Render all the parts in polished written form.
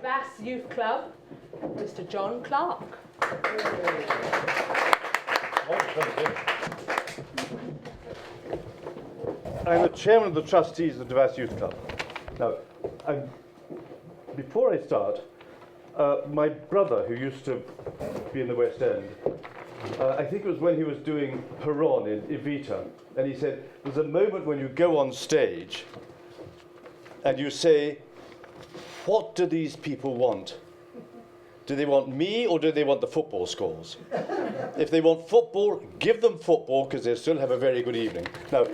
Devas Youth Club, Mr. John Clark. I'm the chairman of the trustees of the Devas Youth Club. Now, before I start, my brother, who used to be in the West End, I think it was when he was doing Peron in Evita, and he said, there's a moment when you go on stage and you say, what do these people want? Do they want me or do they want the football scores? If they want football, give them football because they'll still have a very good evening. Now,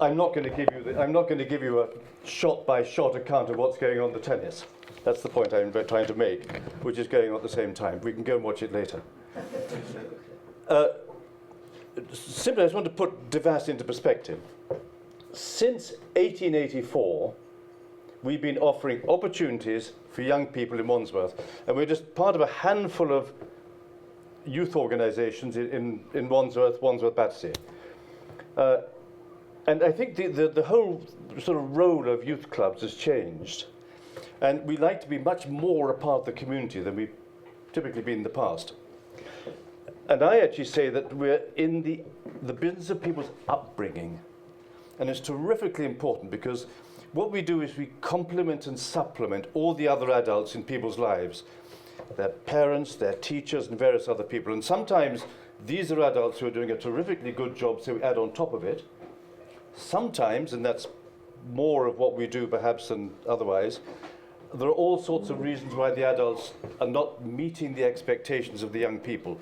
I'm not going to give you a shot-by-shot account of what's going on in the tennis. That's the point I'm trying to make, which is going on at the same time. We can go and watch it later. Simply, I just want to put Devas into perspective. Since 1884, we've been offering opportunities for young people in Wandsworth, and we're just part of a handful of youth organisations in Wandsworth, Battersea. And I think the whole sort of role of youth clubs has changed. And we like to be much more a part of the community than we've typically been in the past. And I actually say that we're in the business of people's upbringing. And it's terrifically important because what we do is we complement and supplement all the other adults in people's lives. Their parents, their teachers, and various other people. And sometimes these are adults who are doing a terrifically good job, so we add on top of it. Sometimes, and that's more of what we do perhaps than otherwise, there are all sorts of reasons why the adults are not meeting the expectations of the young people.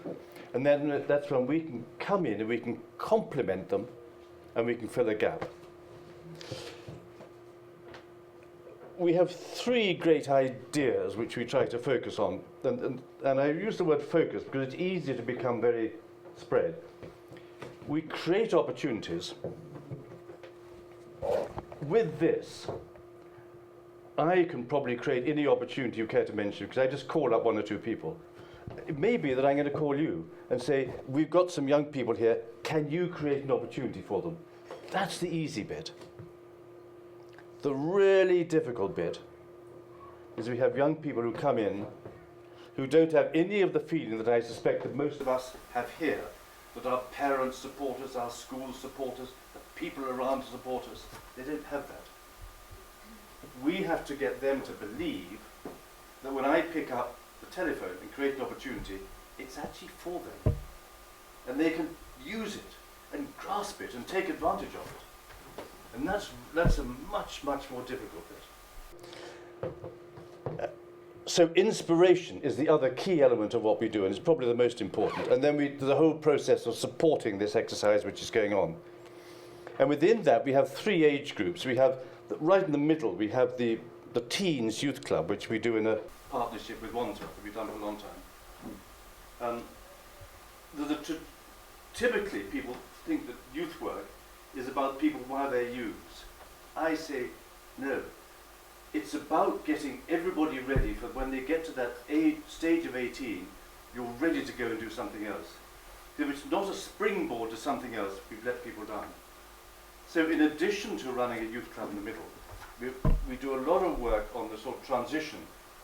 And then that's when we can come in and we can complement them and we can fill a gap. We have three great ideas which we try to focus on. And I use the word focus because it's easy to become very spread. We create opportunities. With this, I can probably create any opportunity you care to mention because I just call up one or two people. It may be that I'm going to call you and say, we've got some young people here, can you create an opportunity for them? That's the easy bit. The really difficult bit is we have young people who come in who don't have any of the feeling that I suspect that most of us have here, that our parents support us, our schools support us, the people around support us. They don't have that. We have to get them to believe that when I pick up the telephone and create an opportunity, it's actually for them. And they can use it and grasp it and take advantage of it. And that's a much, much more difficult bit. So inspiration is the other key element of what we do, and it's probably the most important. And then there's a whole process of supporting this exercise which is going on. And within that, we have three age groups. We have, right in the middle, we have the Teens Youth Club, which we do in a partnership with Wandsworth, that we've done for a long time. Typically, people think that youth work is about people while they're youths. I say, no. It's about getting everybody ready for when they get to that stage of 18, you're ready to go and do something else. If it's not a springboard to something else, we've let people down. So in addition to running a youth club in the middle, we do a lot of work on the sort of transition.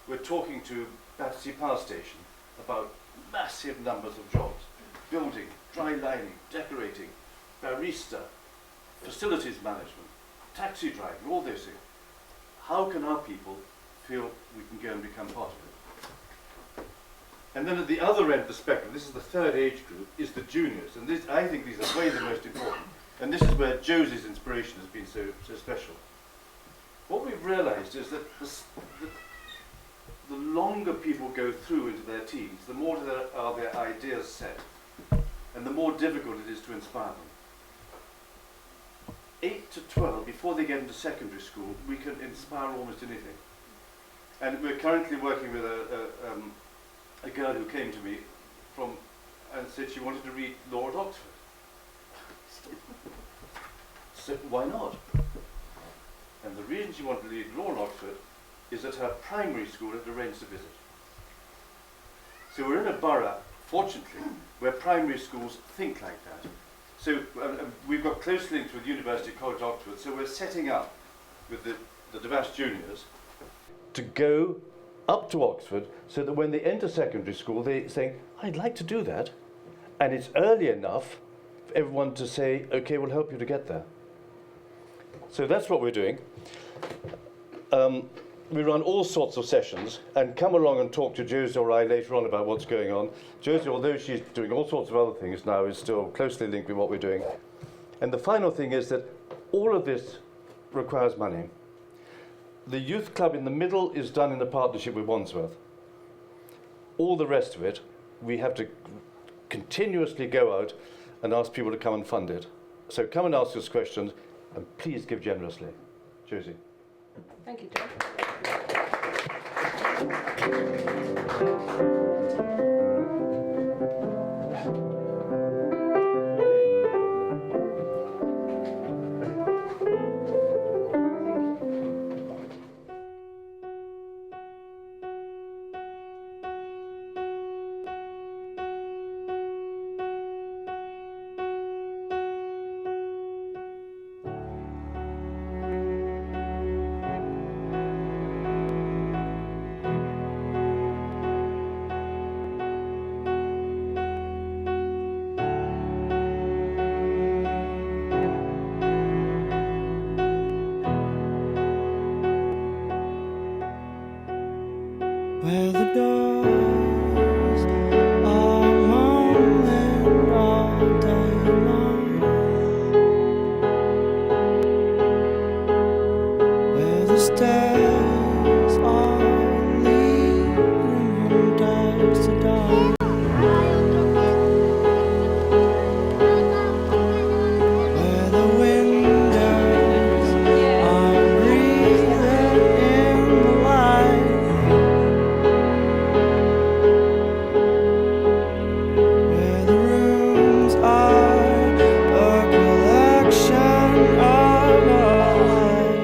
We're talking to Battersea Power Station about massive numbers of jobs. Building, dry lining, decorating, barista, facilities management, taxi driving, all those things. How can our people feel we can go and become part of it? And then at the other end of the spectrum, this is the third age group, is the juniors. And I think these are way the most important. And this is where Josie's inspiration has been so special. What we've realised is that the longer people go through into their teens, the more are their ideas set, and the more difficult it is to inspire them. 8 to 12, before they get into secondary school, we can inspire almost anything. And we're currently working with a girl who came to me and said she wanted to read law at Oxford. So why not? And the reason she wanted to read law at Oxford is that her primary school had arranged a visit. So we're in a borough, fortunately, where primary schools think like that. So we've got close links with University College Oxford, so we're setting up with the Devas juniors to go up to Oxford, so that when they enter secondary school, they say, I'd like to do that. And it's early enough for everyone to say, okay, we'll help you to get there. So that's what we're doing. We run all sorts of sessions, and come along and talk to Josie or I later on about what's going on. Josie, although she's doing all sorts of other things now, is still closely linked with what we're doing. And the final thing is that all of this requires money. The youth club in the middle is done in a partnership with Wandsworth. All the rest of it, we have to continuously go out and ask people to come and fund it. So come and ask us questions, and please give generously. Josie. Thank you, John. Where the doors are moaning all day long, where the stairs are leading from dark to dark, where the windows are breathing in the light. Where the rooms are a collection of our lives.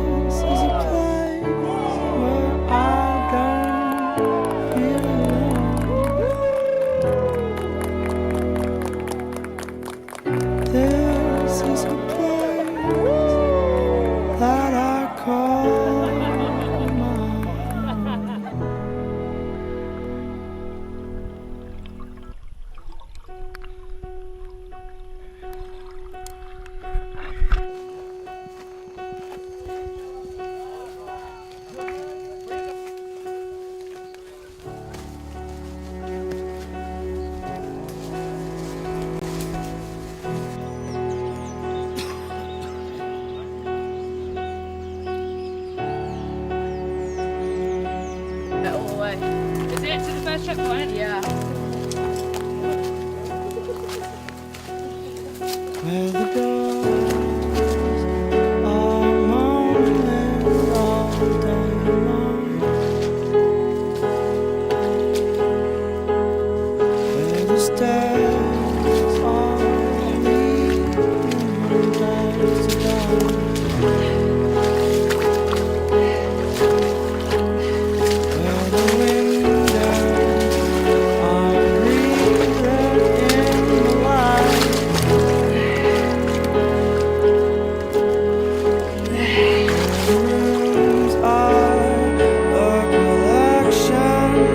This is a place where I don't feel alone. This is a place that I call mine. All the way. Is it to the first checkpoint? Yeah. Where the doors are moaning all day long, where the stairs are leading from dark to dark, where the windows are breathing in the light. The rooms are a collection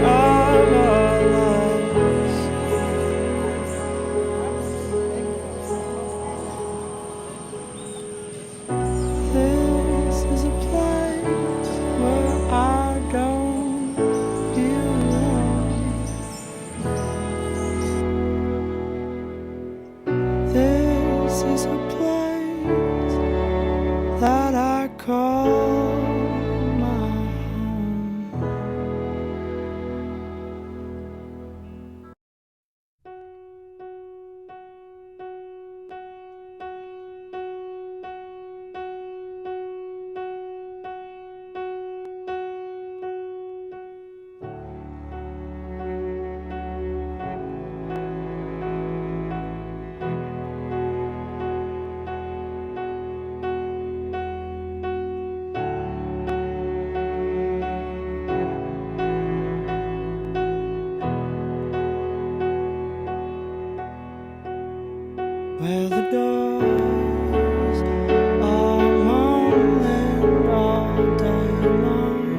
of our lives. where the doors are moaning all day long,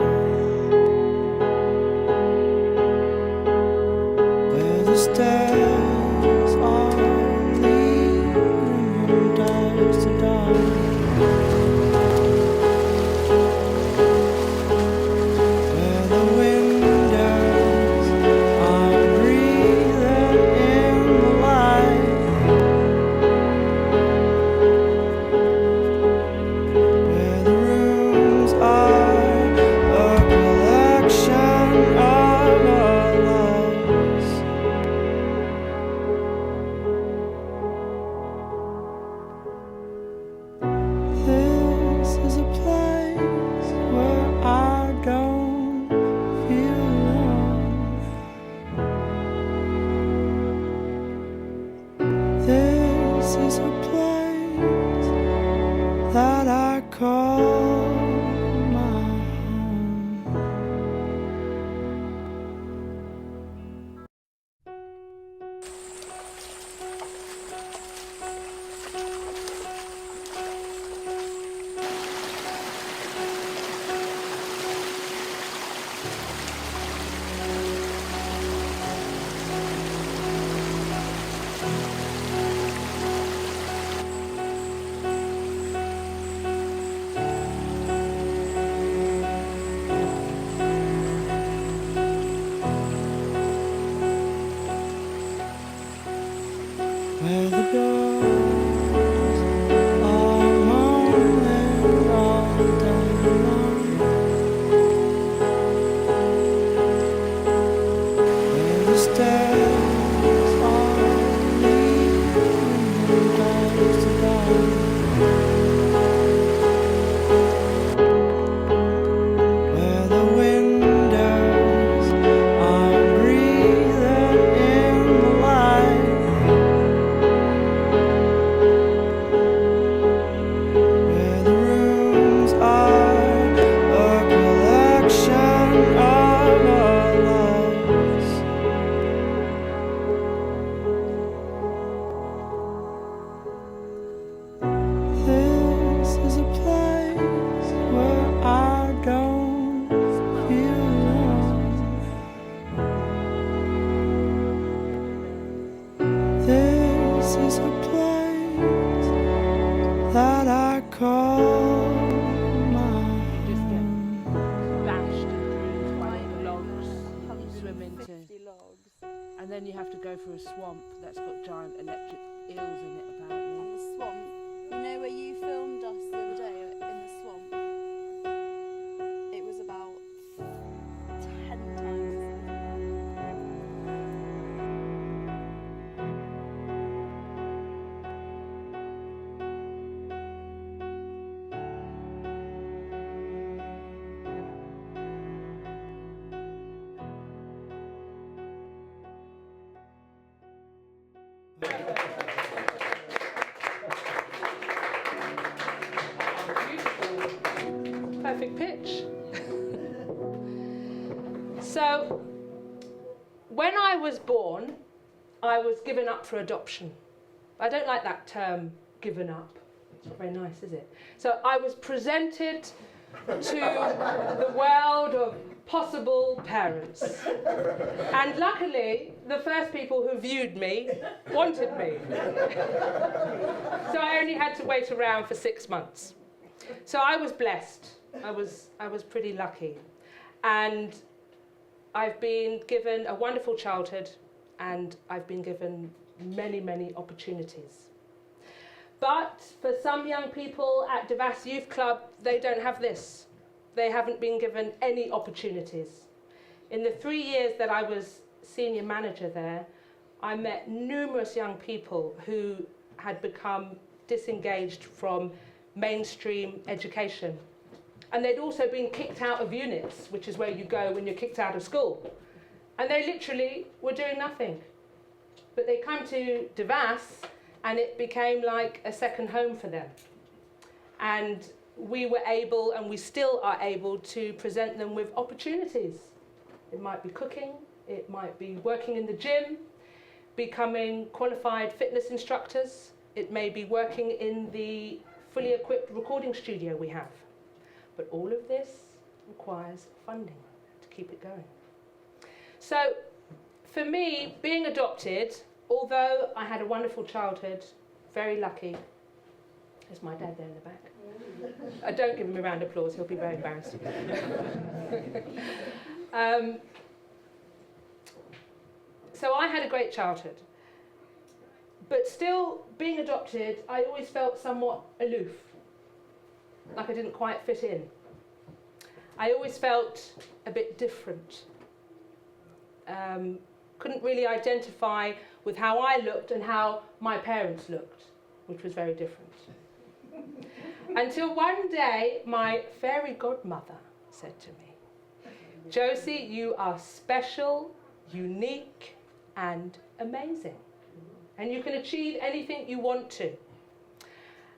where the stairs are leading from dusk to dawn, where the windows are breathing in the light, where the rooms are a collection of our lives. This is a place where I don't feel alone. This is a place that I call my home. Where the doors are moaning all day long, where the stairs are leading from dusk to dawn, where the windows are breathing in the light, where the rooms are a collection of our lives. This is a place where I don't feel alone. This is a place that I call my Just get home. bashed and bruised by the logs you swim into. 150 logs. And then you have to go through a swamp that's got giant electric eels in it, apparently. And the swamp. You know where you filmed us the other day in the swamp? It was about 10 times. Beautiful. Perfect pitch. So, when I was born, I was given up for adoption. I don't like that term, given up. It's not very nice, is it? So I was presented to the world of possible parents. And luckily, the first people who viewed me wanted me. So I only had to wait around for 6 months. So I was blessed. I was pretty lucky. And I've been given a wonderful childhood, and I've been given many, many opportunities. But for some young people at Devas Youth Club, they don't have this. They haven't been given any opportunities. In the 3 years that I was senior manager there, I met numerous young people who had become disengaged from mainstream education. And they'd also been kicked out of units, which is where you go when you're kicked out of school. And they literally were doing nothing. But they come to Devas, and it became like a second home for them. And we were able, and we still are able, to present them with opportunities. It might be cooking, it might be working in the gym, becoming qualified fitness instructors. It may be working in the fully equipped recording studio we have. But all of this requires funding to keep it going. So for me, being adopted, although I had a wonderful childhood, very lucky. There's my dad there in the back. Don't give him a round of applause, he'll be very embarrassed. So I had a great childhood. But still, being adopted, I always felt somewhat aloof, like I didn't quite fit in. I always felt a bit different. Couldn't really identify with how I looked and how my parents looked, which was very different. Until one day, my fairy godmother said to me, "Josie, you are special, unique, and amazing. And you can achieve anything you want to."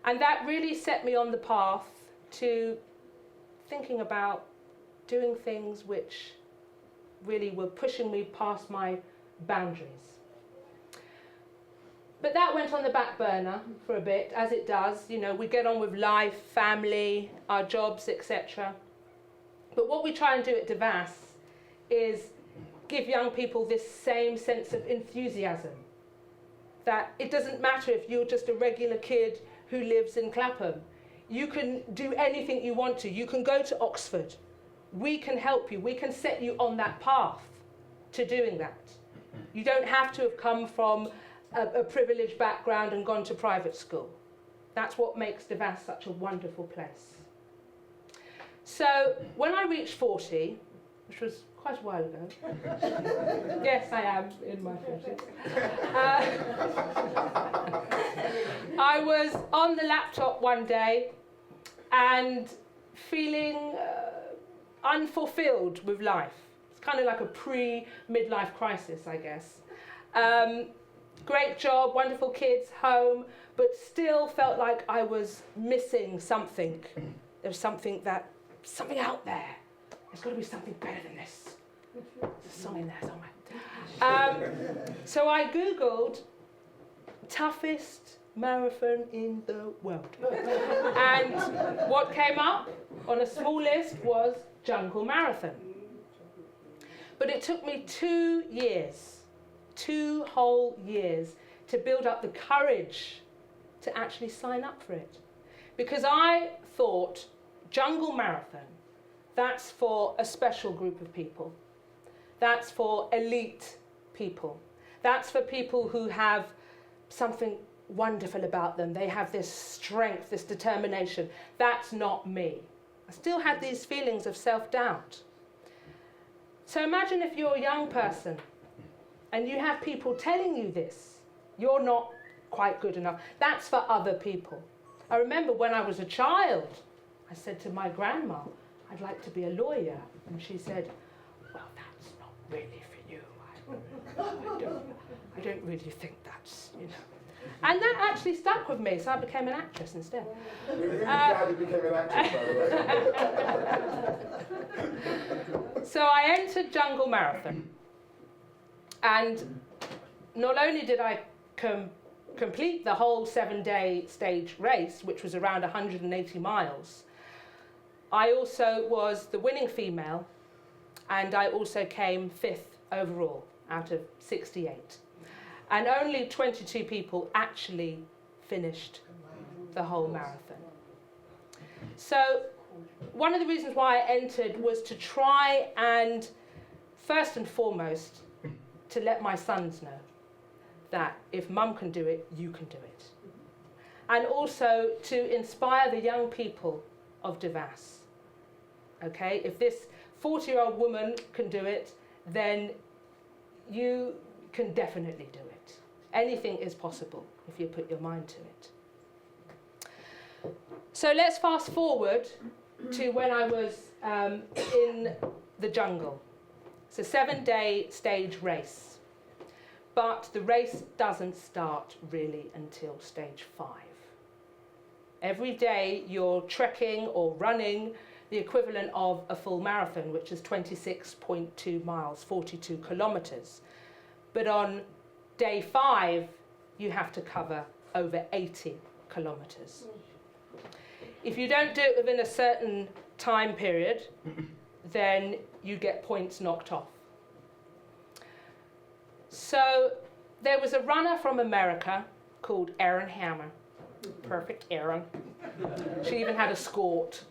And that really set me on the path to thinking about doing things which really were pushing me past my boundaries. But that went on the back burner for a bit, as it does. You know, we get on with life, family, our jobs, etc. But what we try and do at Devas is give young people this same sense of enthusiasm. That it doesn't matter if you're just a regular kid who lives in Clapham. You can do anything you want to. You can go to Oxford. We can help you. We can set you on that path to doing that. You don't have to have come from a privileged background and gone to private school. That's what makes Devas such a wonderful place. So when I reached 40, which was quite a while ago. Yes, I am in my 40s. I was on the laptop one day and feeling unfulfilled with life. It's kind of like a pre-midlife crisis, I guess. Great job, wonderful kids, home, but still felt like I was missing something. There was something out there. There's got to be something better than this. There's a song in there somewhere. So I Googled toughest marathon in the world. And what came up on a small list was Jungle Marathon. But it took me 2 years, 2 whole years, to build up the courage to actually sign up for it. Because I thought Jungle Marathon, that's for a special group of people. That's for elite people. That's for people who have something wonderful about them. They have this strength, this determination. That's not me. I still had these feelings of self-doubt. So imagine if you're a young person and you have people telling you this. You're not quite good enough. That's for other people. I remember when I was a child, I said to my grandma, "I'd like to be a lawyer." And she said, "Well, that's not really for you. I don't really think that's, you know." And that actually stuck with me, so I became an actress instead. Really glad you became an actress, by the way. So I entered Jungle Marathon. And not only did I complete the whole 7-day stage race, which was around 180 miles, I also was the winning female, and I also came 5th overall out of 68. And only 22 people actually finished the whole marathon. So one of the reasons why I entered was to try and, first and foremost, to let my sons know that if mum can do it, you can do it. And also to inspire the young people of Devas. Okay, if this 40-year-old woman can do it, then you can definitely do it. Anything is possible if you put your mind to it. So let's fast forward to when I was in the jungle. It's a 7-day stage race, but the race doesn't start really until stage 5. Every day you're trekking or running the equivalent of a full marathon, which is 26.2 miles, 42 kilometres. But on day 5, you have to cover over 80 kilometres. If you don't do it within a certain time period, then you get points knocked off. So there was a runner from America called Erin Hammer. Perfect Erin. She even had a skort,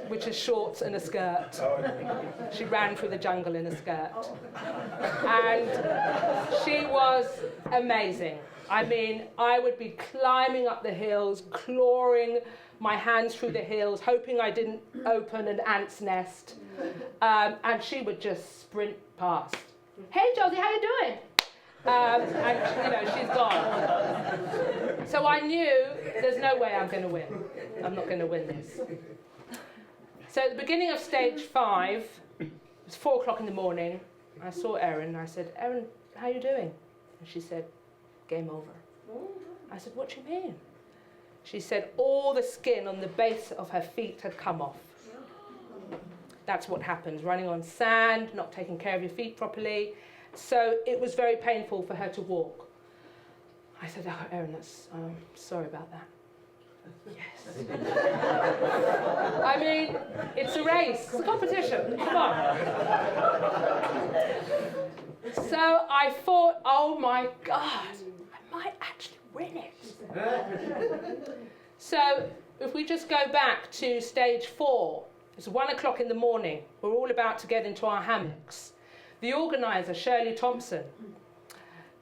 which is shorts and a skirt. She ran through the jungle in a skirt. And she was amazing. I mean, I would be climbing up the hills, clawing my hands through the hills, hoping I didn't open an ant's nest. And she would just sprint past. Hey, Josie, how you doing? And, she's gone. So I knew there's no way I'm going to win. I'm not going to win this. So at the beginning of stage 5, it was 4 o'clock in the morning. I saw Erin and I said, Erin, how you doing? And she said, game over. I said, what do you mean? She said all the skin on the base of her feet had come off. That's what happens, running on sand, not taking care of your feet properly. So it was very painful for her to walk. I said, oh, Erin, sorry about that. Yes. I mean, it's a race, it's a competition, come on. So I thought, oh my God, I might actually win it. So if we just go back to stage 4, it's 1 o'clock in the morning, we're all about to get into our hammocks. The organiser, Shirley Thompson,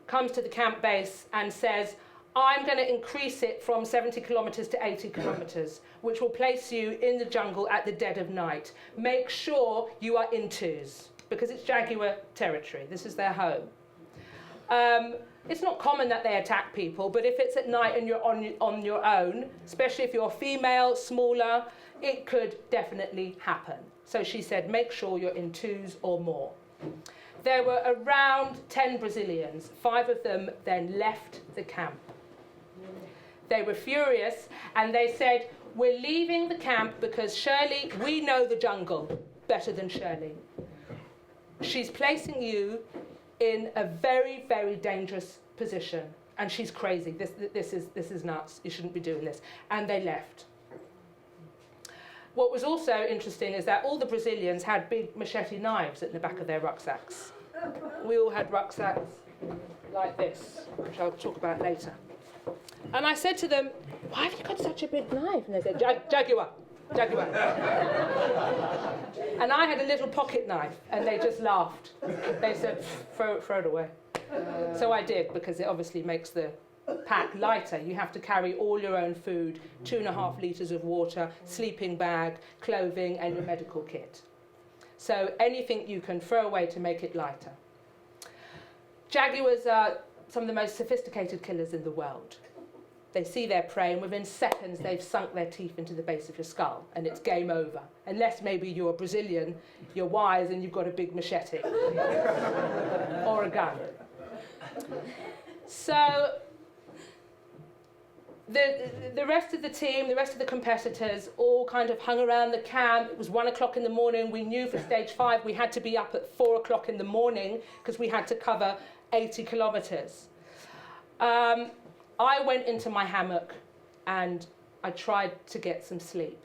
comes to the camp base and says, I'm going to increase it from 70 kilometres to 80 kilometres, which will place you in the jungle at the dead of night. Make sure you are in twos, because it's Jaguar territory. This is their home. It's not common that they attack people, but if it's at night and you're on your own, especially if you're female, smaller, it could definitely happen. So she said, make sure you're in twos or more. There were around 10 Brazilians. 5 of them then left the camp. They were furious and they said, we're leaving the camp because Shirley, we know the jungle better than Shirley. She's placing you in a very, very dangerous position and she's crazy. This is nuts. You shouldn't be doing this. And they left. What was also interesting is that all the Brazilians had big machete knives at the back of their rucksacks. We all had rucksacks like this, which I'll talk about later. And I said to them, why have you got such a big knife? And they said, Jaguar. And I had a little pocket knife, and they just laughed. They said, throw it away. So I did, because it obviously makes the pack lighter. You have to carry all your own food, 2.5 litres of water, sleeping bag, clothing, and your medical kit. So anything you can throw away to make it lighter. Jaguars are some of the most sophisticated killers in the world. They see their prey, and within seconds they've sunk their teeth into the base of your skull, and it's game over. Unless maybe you're Brazilian, you're wise, and you've got a big machete or a gun. So the rest of the team, the rest of the competitors, all kind of hung around the camp. It was 1 o'clock in the morning. We knew for stage 5 we had to be up at 4 o'clock in the morning because we had to cover 80 kilometres. I went into my hammock and I tried to get some sleep.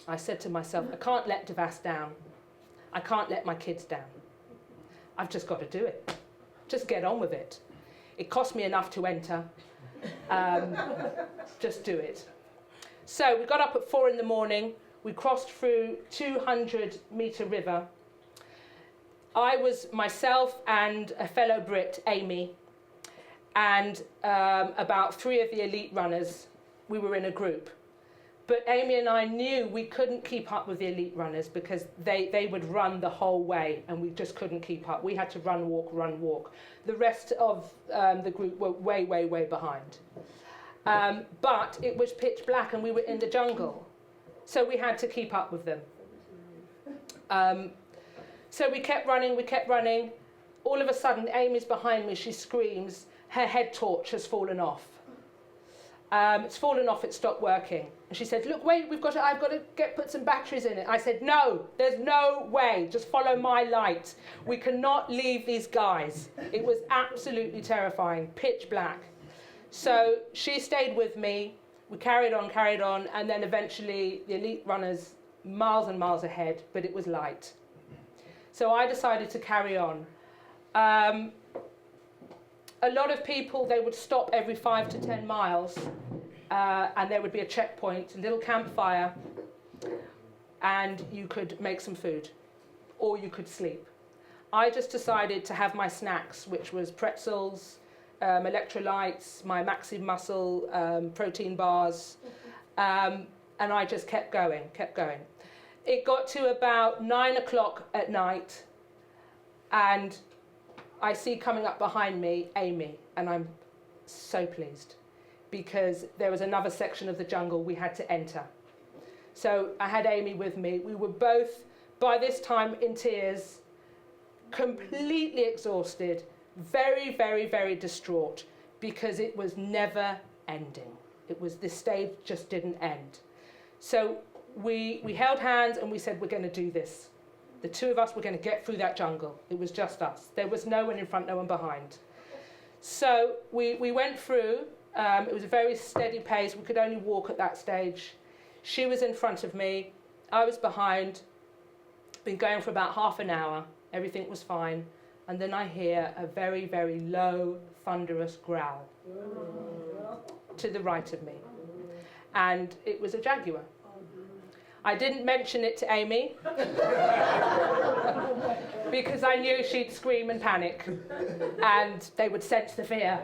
I said to myself, I can't let Devas down. I can't let my kids down. I've just got to do it. Just get on with it. It cost me enough to enter. Just do it. So we got up at 4 in the morning. We crossed through 200-metre river. I was myself and a fellow Brit, Amy, and about 3 of the elite runners. We were in a group. But Amy and I knew we couldn't keep up with the elite runners because they would run the whole way and we just couldn't keep up. We had to run, walk. The rest of the group were way, way, way behind. But it was pitch black and we were in the jungle. So we had to keep up with them. So we kept running. All of a sudden, Amy's behind me, she screams, her head torch has fallen off. It's fallen off, it stopped working. And she said, look, wait, I've got to put some batteries in it. I said, no, there's no way, just follow my light. We cannot leave these guys. It was absolutely terrifying, pitch black. So she stayed with me. We carried on, and then eventually the elite runners miles and miles ahead, but it was light. So I decided to carry on. A lot of people, they would stop every 5 to 10 miles, and there would be a checkpoint, a little campfire, and you could make some food, or you could sleep. I just decided to have my snacks, which was pretzels, electrolytes, my Maxi Muscle protein bars, and I just kept going. It got to about 9 o'clock at night, and I see coming up behind me Amy, and I'm so pleased because there was another section of the jungle we had to enter. So I had Amy with me. We were both, by this time, in tears, completely exhausted, very, very, very distraught because it was never ending. This stage just didn't end. So we held hands and we said, we're going to do this. The two of us were going to get through that jungle. It was just us. There was no one in front, no one behind. So we went through. It was a very steady pace. We could only walk at that stage. She was in front of me. I was behind. Been going for about half an hour. Everything was fine. And then I hear a very, very low, thunderous growl to the right of me. And it was a jaguar. I didn't mention it to Amy because I knew she'd scream and panic and they would sense the fear,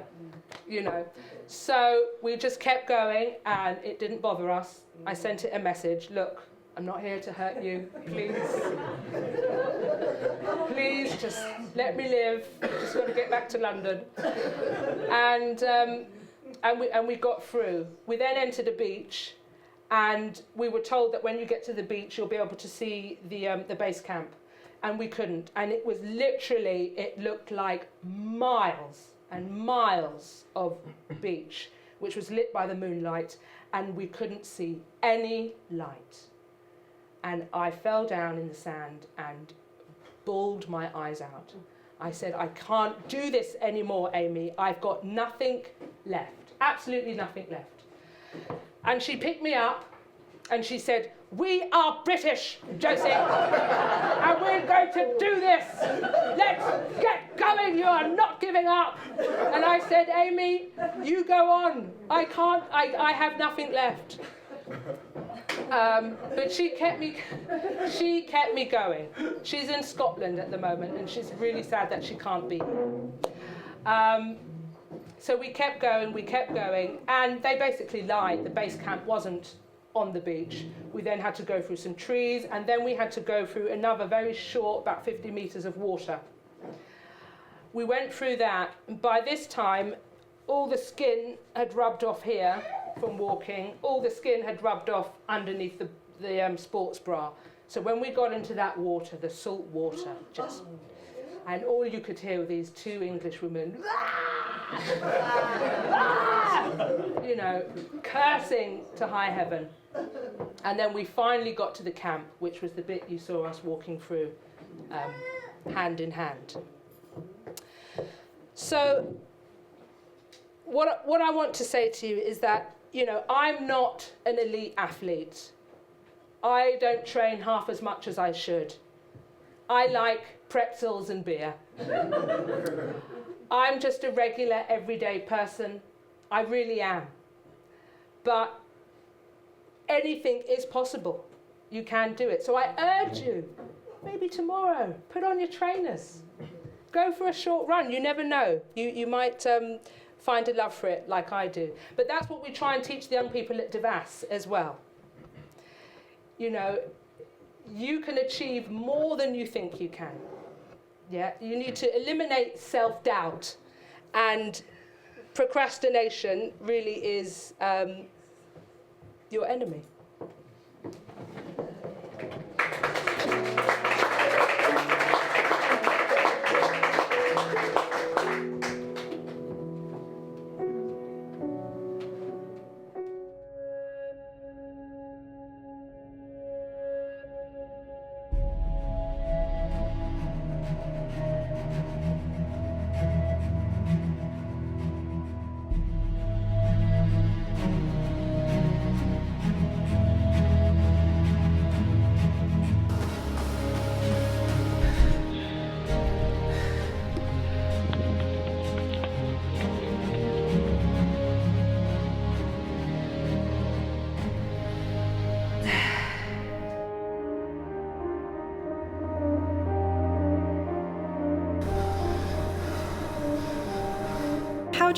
you know. So we just kept going and it didn't bother us. I sent it a message, look, I'm not here to hurt you, please. Please, just let me live. I just want to get back to London. And we got through. We then entered a beach. And we were told that when you get to the beach, you'll be able to see the base camp. And we couldn't. And it was literally, it looked like miles and miles of beach, which was lit by the moonlight. And we couldn't see any light. And I fell down in the sand and bawled my eyes out. I said, I can't do this anymore, Amy. I've got nothing left. Absolutely nothing left. And she picked me up and she said, we are British, Josie, and we're going to do this. Let's get going. You are not giving up. And I said, Amy, you go on. I can't, I have nothing left. But she kept me going. She's in Scotland at the moment and she's really sad that she can't be here. So we kept going, and they basically lied. The base camp wasn't on the beach. We then had to go through some trees, and then we had to go through another very short, about 50 metres of water. We went through that, and by this time, all the skin had rubbed off here from walking. All the skin had rubbed off underneath the sports bra. So when we got into that water, the salt water, just... And all you could hear were these two English women, you know, cursing to high heaven. And then we finally got to the camp, which was the bit you saw us walking through, hand in hand. So what I want to say to you is that, you know, I'm not an elite athlete. I don't train half as much as I should. I like pretzels and beer. I'm just a regular, everyday person. I really am. But anything is possible. You can do it. So I urge you, maybe tomorrow, put on your trainers. Go for a short run. You never know. You might find a love for it like I do. But that's what we try and teach the young people at Devas as well. You know, you can achieve more than you think you can. Yeah, you need to eliminate self-doubt, and procrastination really is your enemy.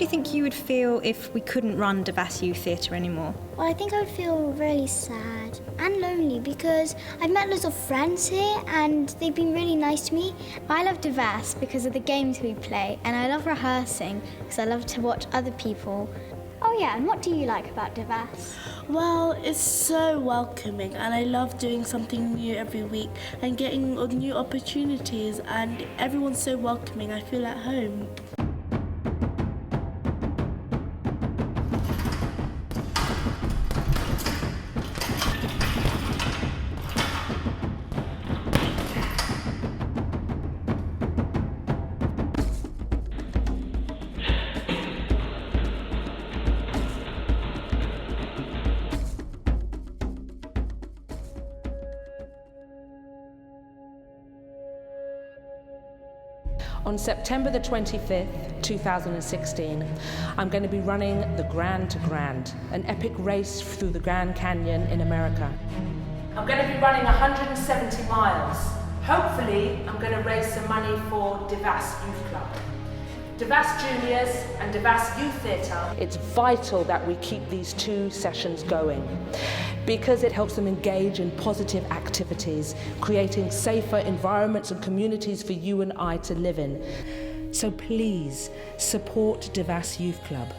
do you think you would feel if we couldn't run Devas Youth Theatre anymore? Well, I think I would feel really sad and lonely because I've met lots of friends here and they've been really nice to me. I love Devas because of the games we play, and I love rehearsing because I love to watch other people. Oh yeah, and what do you like about Devas? Well, it's so welcoming and I love doing something new every week and getting new opportunities, and everyone's so welcoming. I feel at home. On September the 25th, 2016, I'm going to be running the Grand2Grand, an epic race through the Grand Canyon in America. I'm going to be running 170 miles. Hopefully, I'm going to raise some money for Devas Youth Club. Devas Juniors and Devas Youth Theatre. It's vital that we keep these two sessions going because it helps them engage in positive activities, creating safer environments and communities for you and I to live in. So please support Devas Youth Club.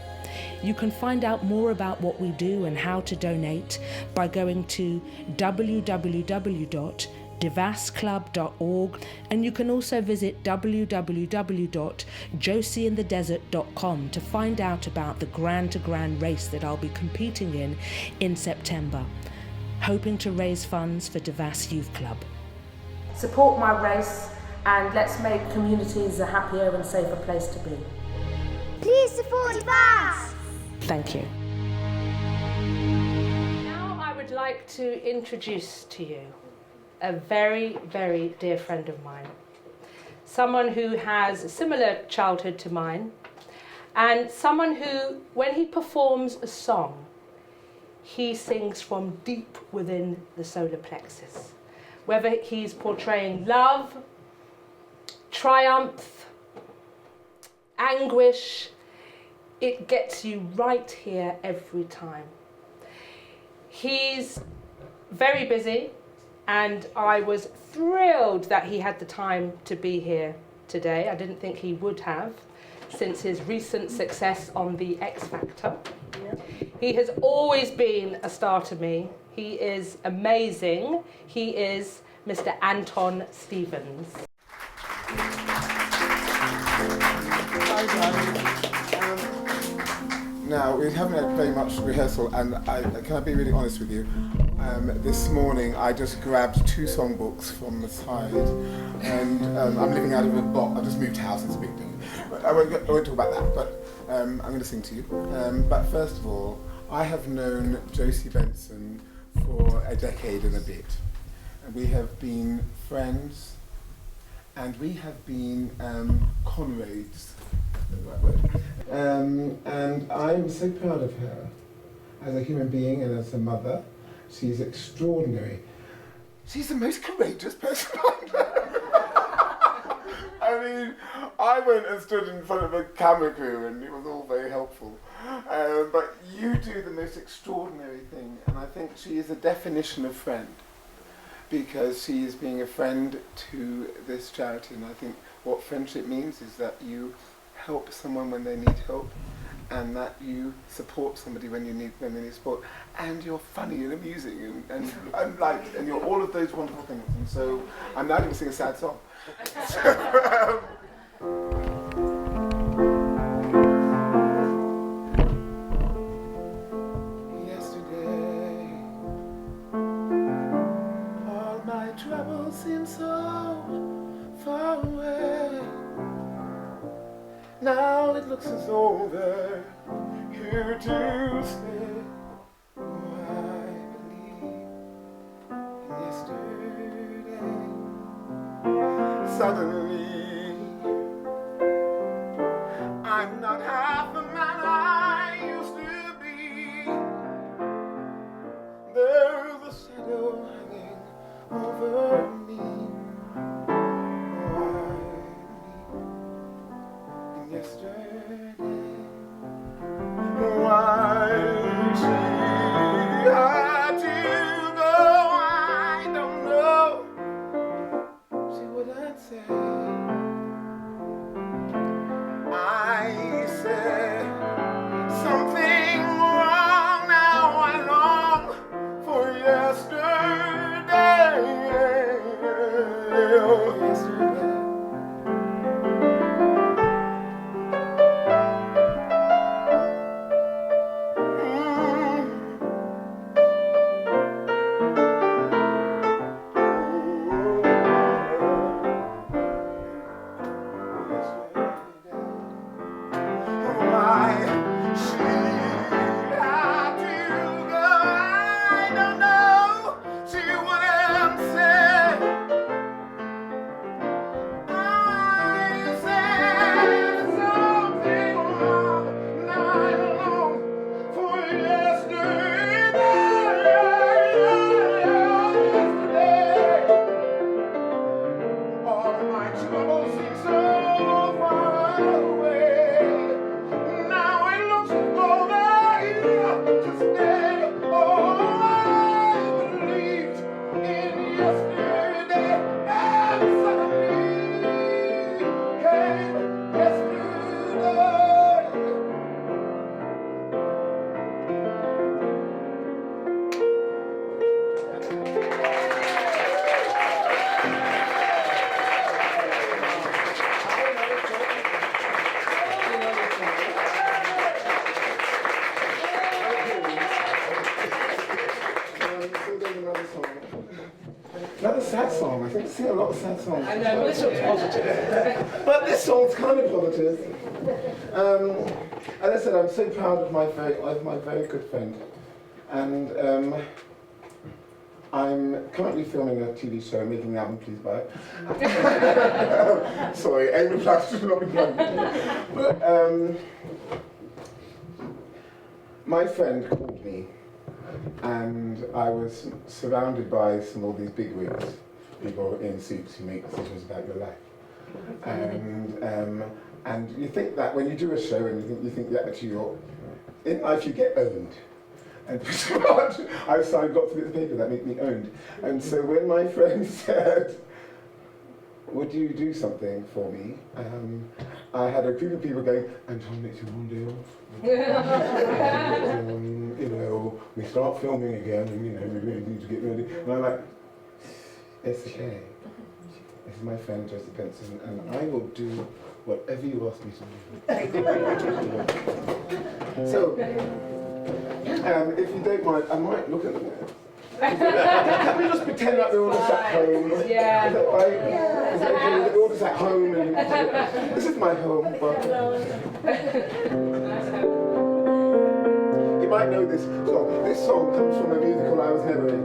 You can find out more about what we do and how to donate by going to www.devasclub.org, and you can also visit www.josieinthedesert.com to find out about the Grand2Grand race that I'll be competing in September, hoping to raise funds for Devas Youth Club. Support my race and let's make communities a happier and safer place to be. Please support Devas! Thank you. Now I would like to introduce to you a very, very dear friend of mine. Someone who has a similar childhood to mine, and someone who, when he performs a song, he sings from deep within the solar plexus. Whether he's portraying love, triumph, anguish, it gets you right here every time. He's very busy, and I was thrilled that he had the time to be here today. I didn't think he would have, since his recent success on the X Factor. He has always been a star to me. He is amazing. He is Mr. Anton Stephans. Hi guys. Now, we haven't had very much rehearsal, and can I be really honest with you? This morning I just grabbed 2 songbooks from the side, and I'm living out of a box. I've just moved house, it's a big deal. But I won't talk about that, but I'm going to sing to you. But first of all, I have known Josie Benson for a decade and a bit. And we have been friends, and we have been comrades. The right word. And I'm so proud of her as a human being and as a mother. She's extraordinary. She's the most courageous person I know. I mean, I went and stood in front of a camera crew and it was all very helpful. But you do the most extraordinary thing, and I think she is a definition of friend, because she is being a friend to this charity. And I think what friendship means is that you help someone when they need help, and that you support somebody when they need support, and you're funny and amusing and liked, and you're all of those wonderful things. And so I'm now going to sing a sad song. Yesterday, all my troubles seem so far away. Now it looks as though they're here to stay. Oh, I believe in yesterday. Suddenly, I'm not half the man I used to be. There's a shadow hanging over me. Oh, I believe in yesterday. had to go, I don't know. See what I'd say. I said something wrong. Now I long for yesterday. Yesterday. Another sad song. I think I sing a lot of sad songs. I know, but this one's positive. But this song's kind of positive. As I said, I'm so proud of my very good friend. And I'm currently filming a TV show, making the album, please buy it. Sorry, aim and flash should not be plugged. But my friend called me, and I was surrounded by all these big wigs, people in suits who make decisions about your life. And you think that when you do a show, and you think that actually in life you get owned. And I've signed lots of bits of paper that make me owned. And so when my friend said, would you do something for me? I had a group of people going, Anton, it's your one day off. You know, we start filming again, and you know, we really need to get ready. And I'm like, it's okay. This is my friend Josie Benson, and I will do whatever you ask me to do. So, if you don't mind, I might look at them. Can we just pretend like we're all just at home? Yeah. Is that right? Yeah. Is that okay? We're all just at home, and this is my home. But you might know this song. This song comes from a musical I was never in.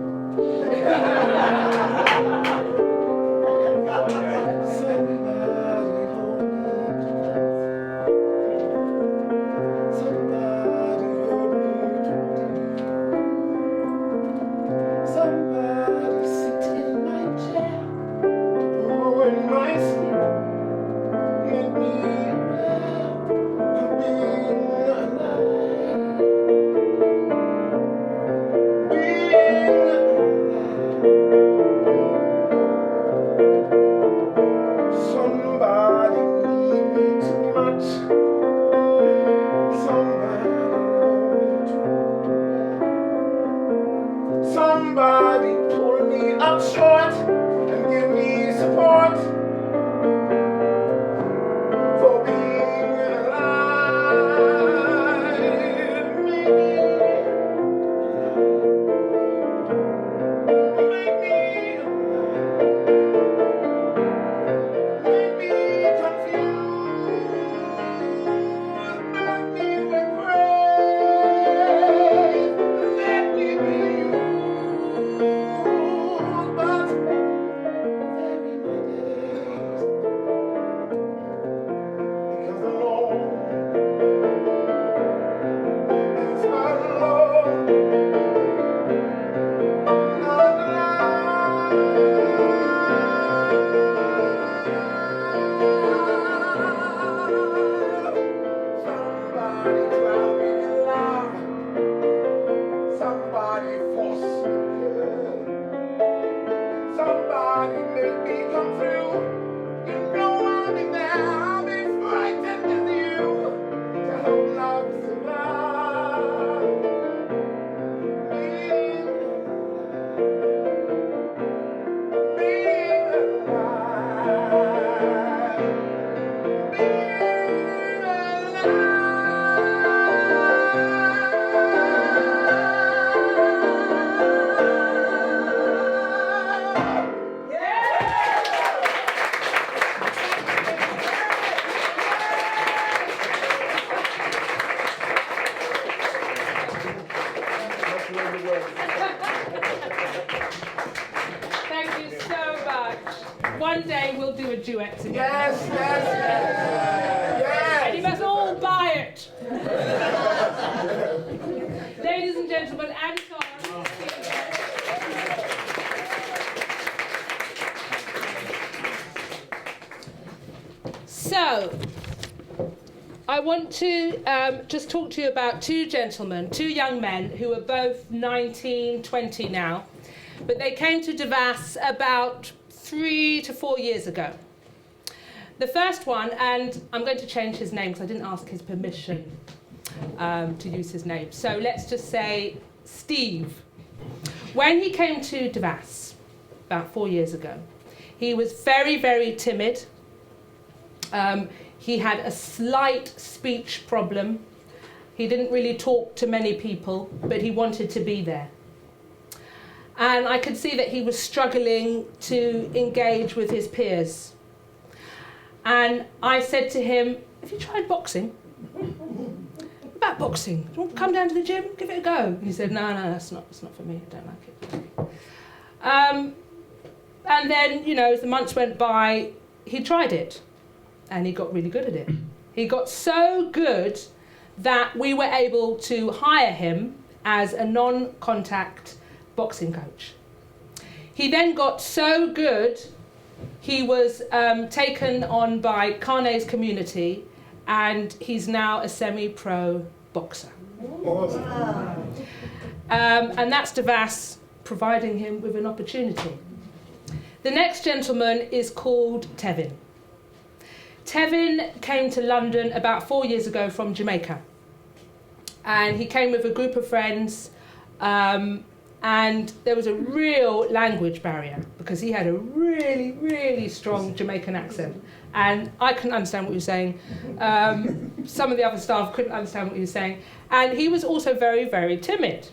Somebody pull me up short and give me support for being alive. Make me confused, make me with praise, let me be you. But vary my days, because alone is not alone, not alive. Somebody cloud me alive. one day we'll do a duet together. Yes, yes, yes, yes. And you must all buy it. Ladies and gentlemen, Anton. So, I want to just talk to you about two gentlemen, two young men who are both 19, 20 now, but they came to Devas about 3 to 4 years ago. The first one, and I'm going to change his name because I didn't ask his permission to use his name. So let's just say Steve. When he came to Devas about 4 years ago, he was very, very timid. He had a slight speech problem. He didn't really talk to many people, but he wanted to be there. And I could see that he was struggling to engage with his peers. And I said to him, have you tried boxing? What about boxing? Do you want to come down to the gym? Give it a go. And he said, no, that's not for me. I don't like it. And then, you know, as the months went by, he tried it. And he got really good at it. He got so good that we were able to hire him as a non-contact boxing coach. He then got so good, he was taken on by Carne's community, and he's now a semi-pro boxer. And that's Devas providing him with an opportunity. The next gentleman is called Tevin. Tevin came to London about 4 years ago from Jamaica. And he came with a group of friends, and there was a real language barrier because he had a really, really strong Jamaican accent. And I couldn't understand what he was saying. Some of the other staff couldn't understand what he was saying. And he was also very, very timid.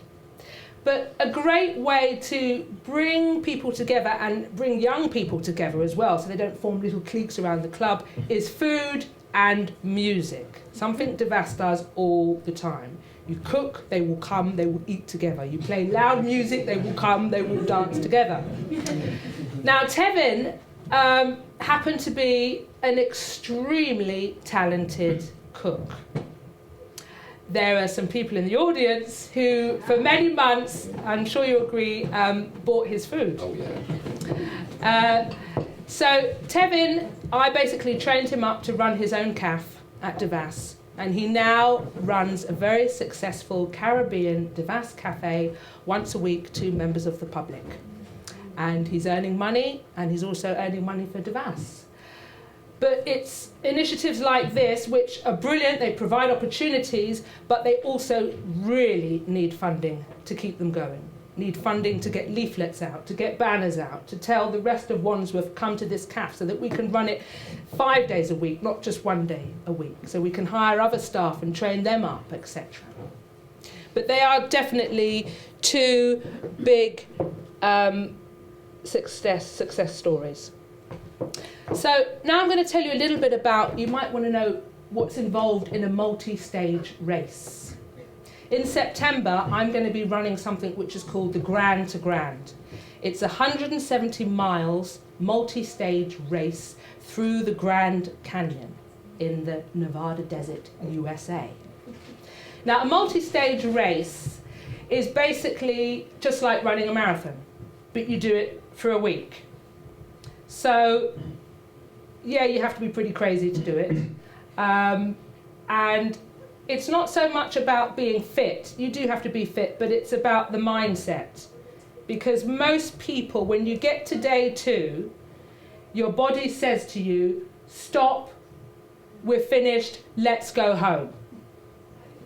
But a great way to bring people together and bring young people together as well, so they don't form little cliques around the club, is food and music. Something Devas does all the time. You cook, they will come, they will eat together. You play loud music, they will come, they will dance together. Now, Tevin happened to be an extremely talented cook. There are some people in the audience who, for many months, I'm sure you agree, bought his food. Oh, yeah. So Tevin, I basically trained him up to run his own cafe at Devas, and he now runs a very successful Caribbean Devas cafe once a week to members of the public. And he's earning money, and he's also earning money for Devas. But it's initiatives like this which are brilliant, they provide opportunities, but they also really need funding to keep them going. Need funding to get leaflets out, to get banners out, to tell the rest of Wandsworth, come to this cafe, so that we can run it 5 days a week, not just 1 day a week, so we can hire other staff and train them up, etc. But they are definitely two big success stories. So now I'm going to tell you a little bit about, you might want to know what's involved in a multi-stage race. In September, I'm going to be running something which is called the Grand2Grand. It's a 170 miles multi-stage race through the Grand Canyon in the Nevada desert, USA. Now, a multi-stage race is basically just like running a marathon, but you do it for a week. So, yeah, you have to be pretty crazy to do it. And it's not so much about being fit. You do have to be fit, but it's about the mindset. Because most people, when you get to day 2, your body says to you, stop, we're finished, let's go home.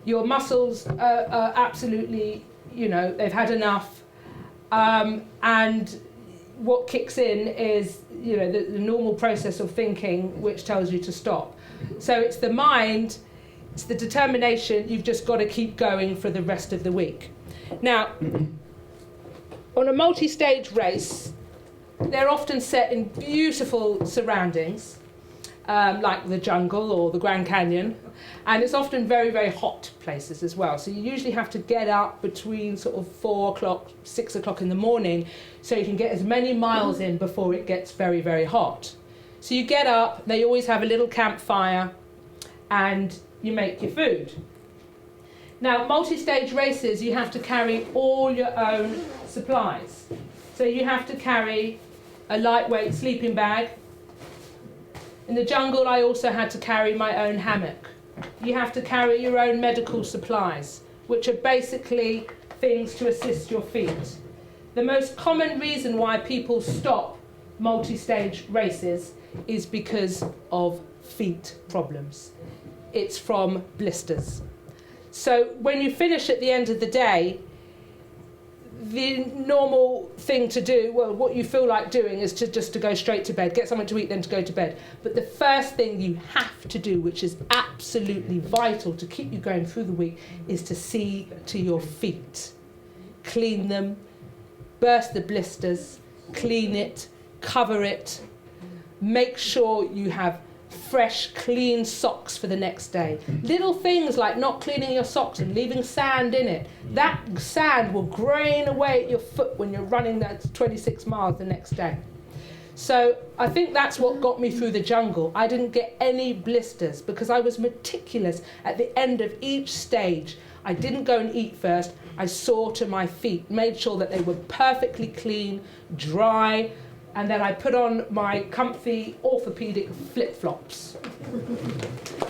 Your muscles are absolutely, you know, they've had enough. And what kicks in is, you know, the normal process of thinking which tells you to stop. So it's the mind, it's the determination, you've just got to keep going for the rest of the week. Now, on a multi-stage race, they're often set in beautiful surroundings, like the jungle or the Grand Canyon. And it's often very, very hot places as well. So you usually have to get up between sort of 4 o'clock, 6 o'clock in the morning so you can get as many miles in before it gets very, very hot. So you get up, they always have a little campfire, and you make your food. Now, multi-stage races, you have to carry all your own supplies. So you have to carry a lightweight sleeping bag. In the jungle, I also had to carry my own hammock. You have to carry your own medical supplies, which are basically things to assist your feet. The most common reason why people stop multi-stage races is because of feet problems. It's from blisters. So when you finish at the end of the day, the normal thing to do, well, what you feel like doing is just to go straight to bed, get something to eat, then to go to bed. But the first thing you have to do, which is absolutely vital to keep you going through the week, is to see to your feet. Clean them, burst the blisters, clean it, cover it. Make sure you have fresh, clean socks for the next day. Little things like not cleaning your socks and leaving sand in it. That sand will grain away at your foot when you're running that 26 miles the next day. So I think that's what got me through the jungle. I didn't get any blisters because I was meticulous at the end of each stage. I didn't go and eat first. I saw to my feet, made sure that they were perfectly clean, dry, and then I put on my comfy orthopedic flip-flops.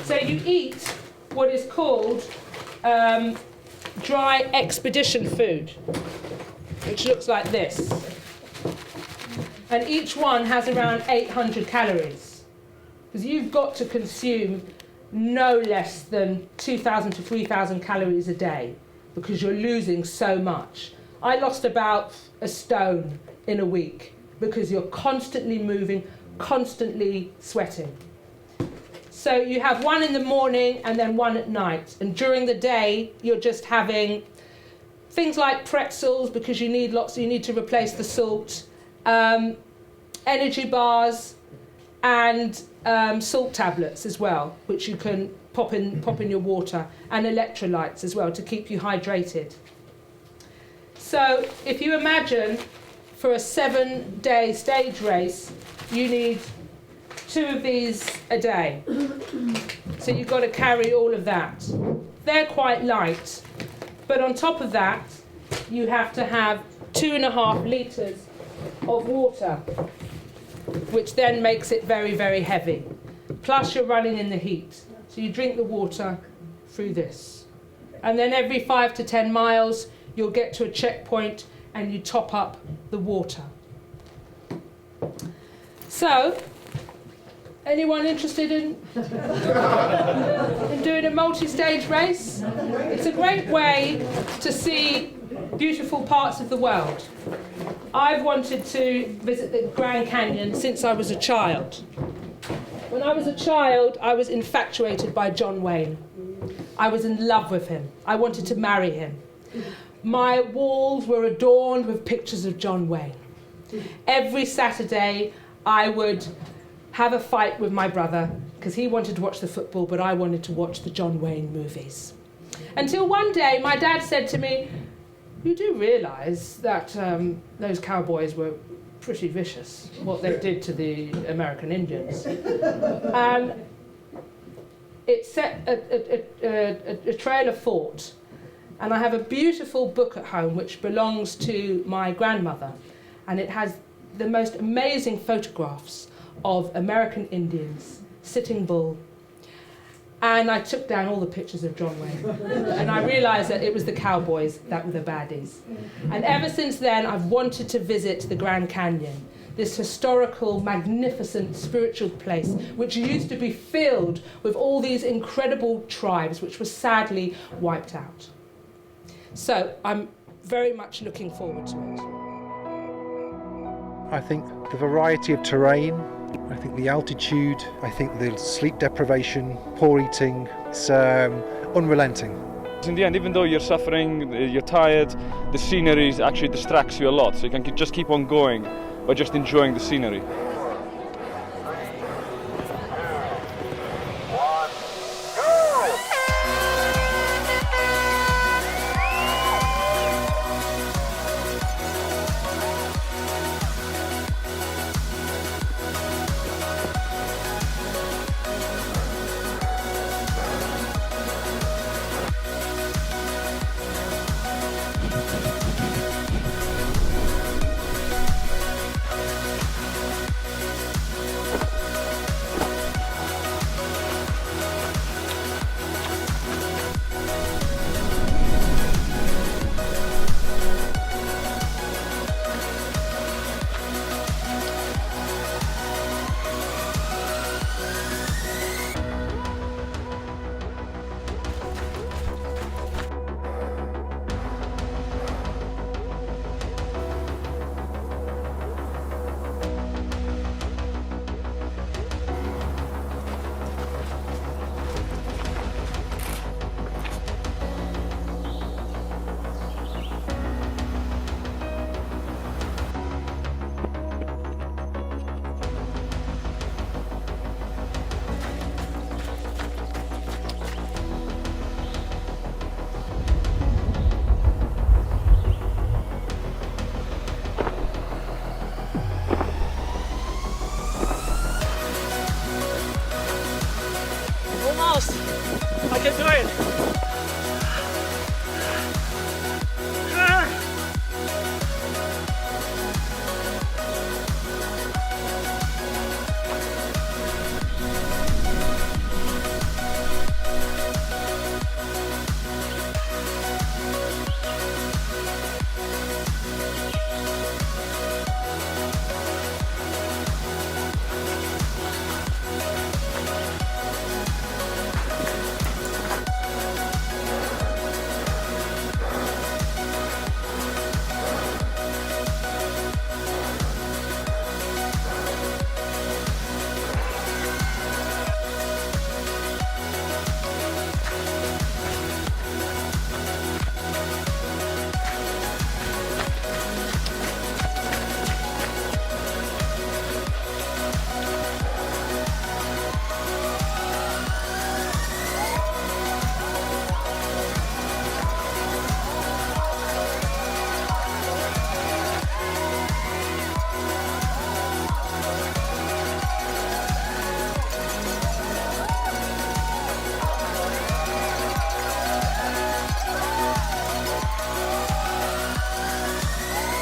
So you eat what is called dry expedition food, which looks like this. And each one has around 800 calories. Because you've got to consume no less than 2,000 to 3,000 calories a day because you're losing so much. I lost about a stone in a week because you're constantly moving, constantly sweating. So you have one in the morning and then one at night. And during the day, you're just having things like pretzels because you need to replace the salt, energy bars, and salt tablets as well, which you can pop in your water, and electrolytes as well to keep you hydrated. So if you imagine for a 7-day stage race, you need 2 of these a day. So you've got to carry all of that. They're quite light, but on top of that, you have to have 2.5 litres of water, which then makes it very, very heavy. Plus you're running in the heat. So you drink the water through this. And then every 5 to 10 miles, you'll get to a checkpoint and you top up the water. So, anyone interested in doing a multi-stage race? It's a great way to see beautiful parts of the world. I've wanted to visit the Grand Canyon since I was a child. When I was a child, I was infatuated by John Wayne. I was in love with him. I wanted to marry him. My walls were adorned with pictures of John Wayne. Every Saturday, I would have a fight with my brother because he wanted to watch the football, but I wanted to watch the John Wayne movies. Until one day, my dad said to me, "You do realise that those cowboys were pretty vicious, what they did to the American Indians." And it set a trail of thought. And I have a beautiful book at home which belongs to my grandmother. And it has the most amazing photographs of American Indians, Sitting Bull. And I took down all the pictures of John Wayne. And I realised that it was the cowboys that were the baddies. And ever since then, I've wanted to visit the Grand Canyon, this historical, magnificent, spiritual place, which used to be filled with all these incredible tribes, which were sadly wiped out. So I'm very much looking forward to it. I think the variety of terrain, I think the altitude, I think the sleep deprivation, poor eating, it's unrelenting. In the end, even though you're suffering, you're tired, the scenery actually distracts you a lot, so you can just keep on going by just enjoying the scenery.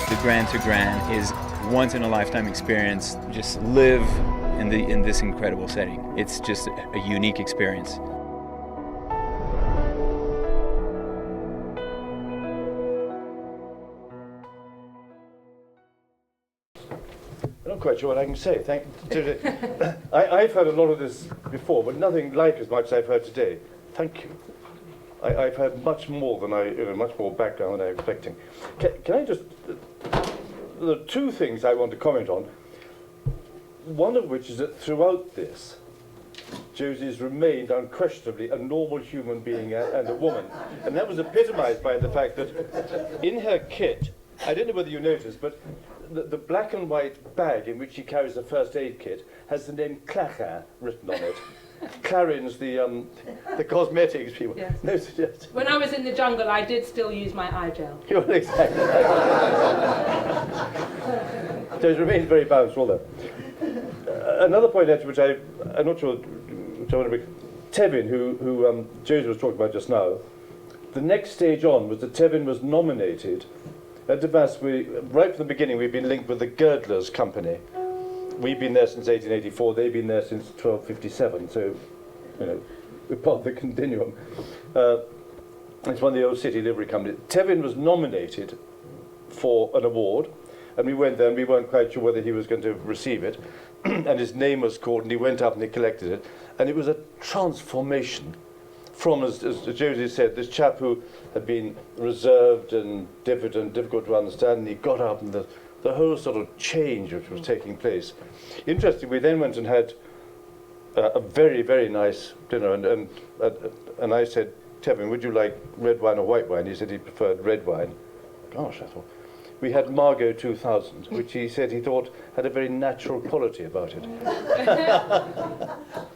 the Grand2Grand is once in a lifetime experience. Just live in this incredible setting. It's just a unique experience. I'm not quite sure what I can say. I've heard a lot of this before, but nothing like as much as I've heard today. Thank you. I've heard much more than much more background than I was expecting. Can I just? There are two things I want to comment on. One of which is that throughout this, Josie has remained unquestionably a normal human being and a woman, and that was epitomised by the fact that in her kit, I don't know whether you noticed, but the black and white bag in which she carries the first aid kit has the name Clarin written on it. Clarin's the cosmetics people. Yes. No suggestion. When I was in the jungle, I did still use my eye gel. You're exactly right. So it remains very balanced, although. Another point, actually, which I'm not sure, which I want to make, Tevin, who Josie was talking about just now, the next stage on was that Tevin was nominated. At Devas, right from the beginning, we've been linked with the Girdlers Company. We've been there since 1884, they've been there since 1257, so, you know, we're part of the continuum. It's one of the old city livery companies. Tevin was nominated for an award, and we went there and we weren't quite sure whether he was going to receive it, and his name was called, and he went up and he collected it, and it was a transformation from, as Josie said, this chap who had been reserved and difficult to understand, and he got up and the whole sort of change which was taking place. Interesting, we then went and had a very, very nice dinner, and I said, Tevin, would you like red wine or white wine? He said he preferred red wine. Gosh, I thought. We had Margot 2000, which he said he thought had a very natural quality about it. There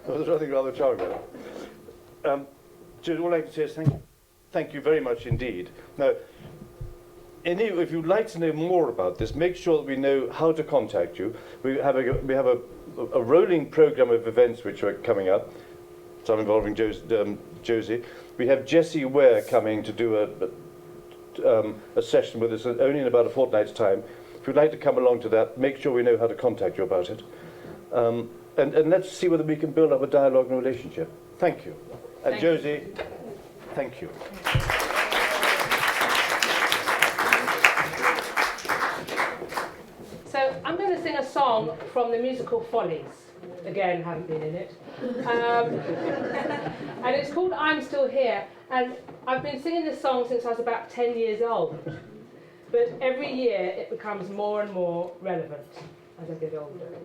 was something rather charming about it. Jude, all I can say is thank you. Thank you very much indeed. Now, if you'd like to know more about this, make sure that we know how to contact you. We have a rolling program of events which are coming up, some involving Josie. We have Jessie Ware coming to do a session with us only in about a fortnight's time. If you'd like to come along to that, make sure we know how to contact you about it. And let's see whether we can build up a dialogue and a relationship. Thank you. And Josie, thank you. So I'm going to sing a song from the musical Follies. Again, haven't been in it. And it's called I'm Still Here. And I've been singing this song since I was about 10 years old. But every year it becomes more and more relevant as I get older.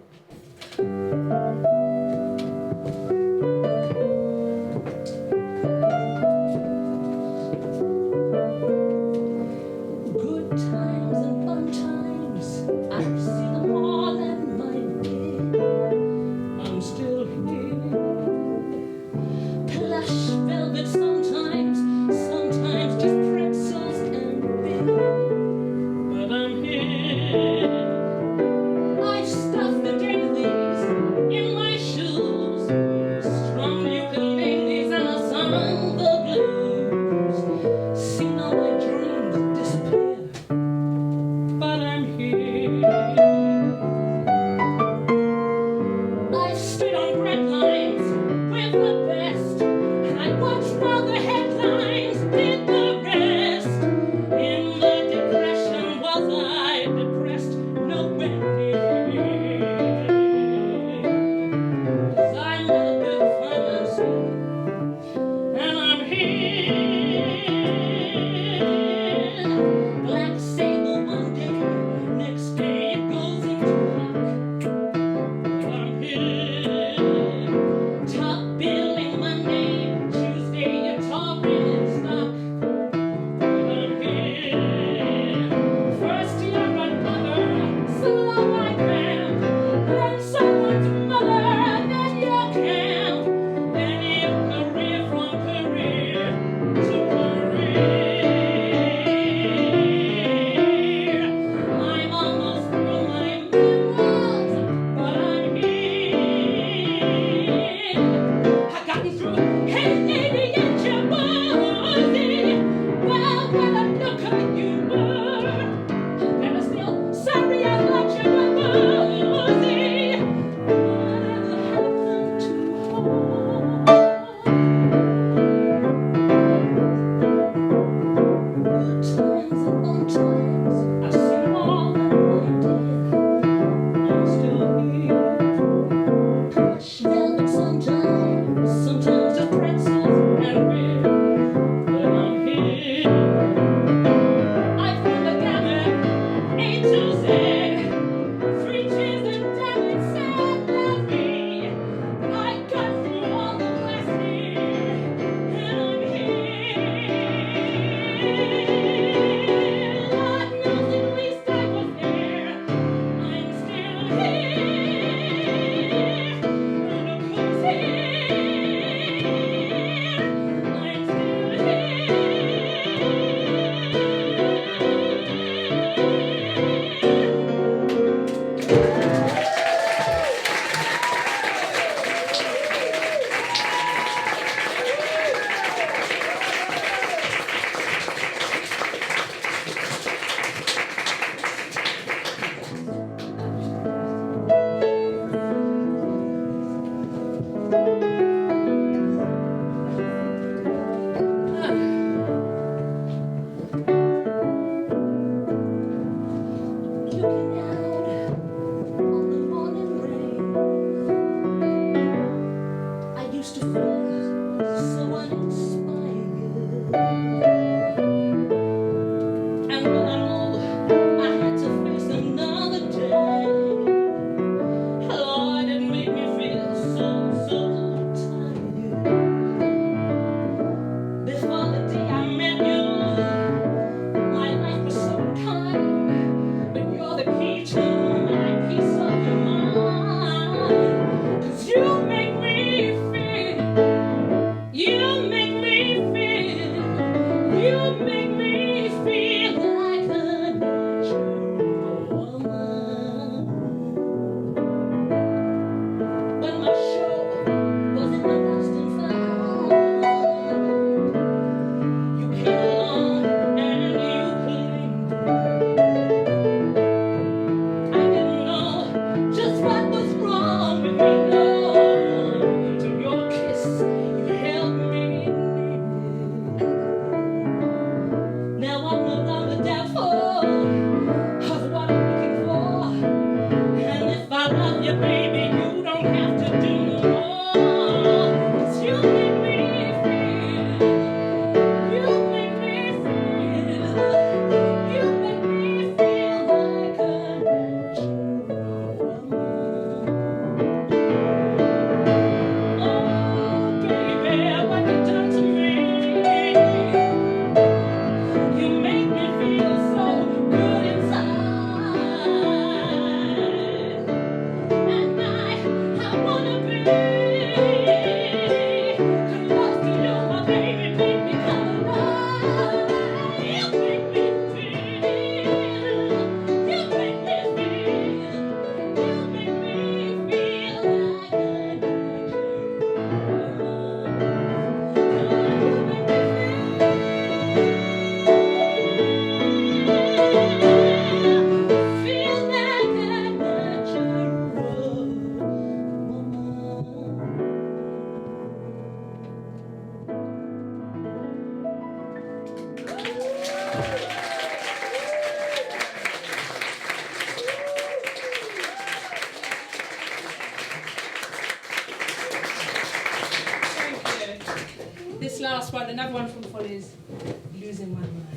This last one, another one from Follies, Losing My Mind.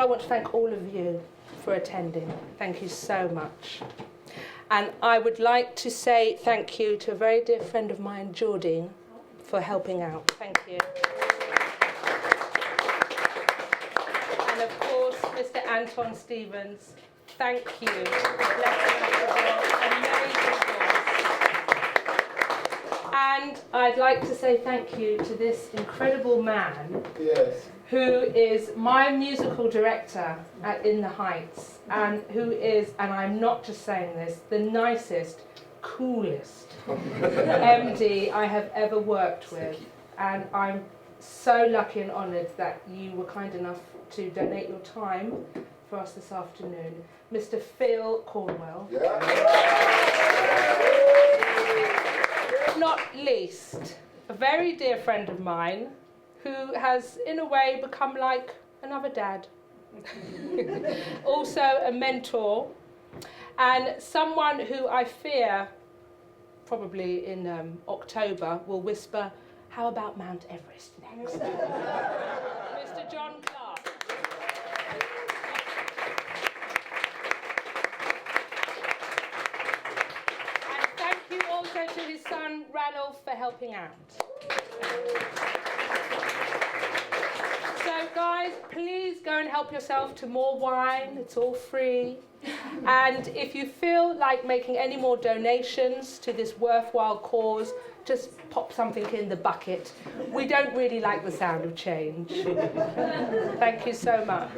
I want to thank all of you for attending. Thank you so much. And I would like to say thank you to a very dear friend of mine, Jordine, for helping out. Thank you. And of course, Mr. Anton Stephans, thank you for blessing us with your amazing voice. And I'd like to say thank you to this incredible man. Yes. Who is my musical director at In the Heights, and who is, and I'm not just saying this, the nicest, coolest MD I have ever worked with. And I'm so lucky and honoured that you were kind enough to donate your time for us this afternoon. Mr. Phil Cornwell. Yeah. Not least, a very dear friend of mine, who has, in a way, become like another dad. Also a mentor, and someone who I fear, probably in October, will whisper, how about Mount Everest next? Mr. John Clark. And thank you also to his son, Ranulph, for helping out. So guys, please go and help yourself to more wine. It's all free. And if you feel like making any more donations to this worthwhile cause, just pop something in the bucket. We don't really like the sound of change. Thank you so much.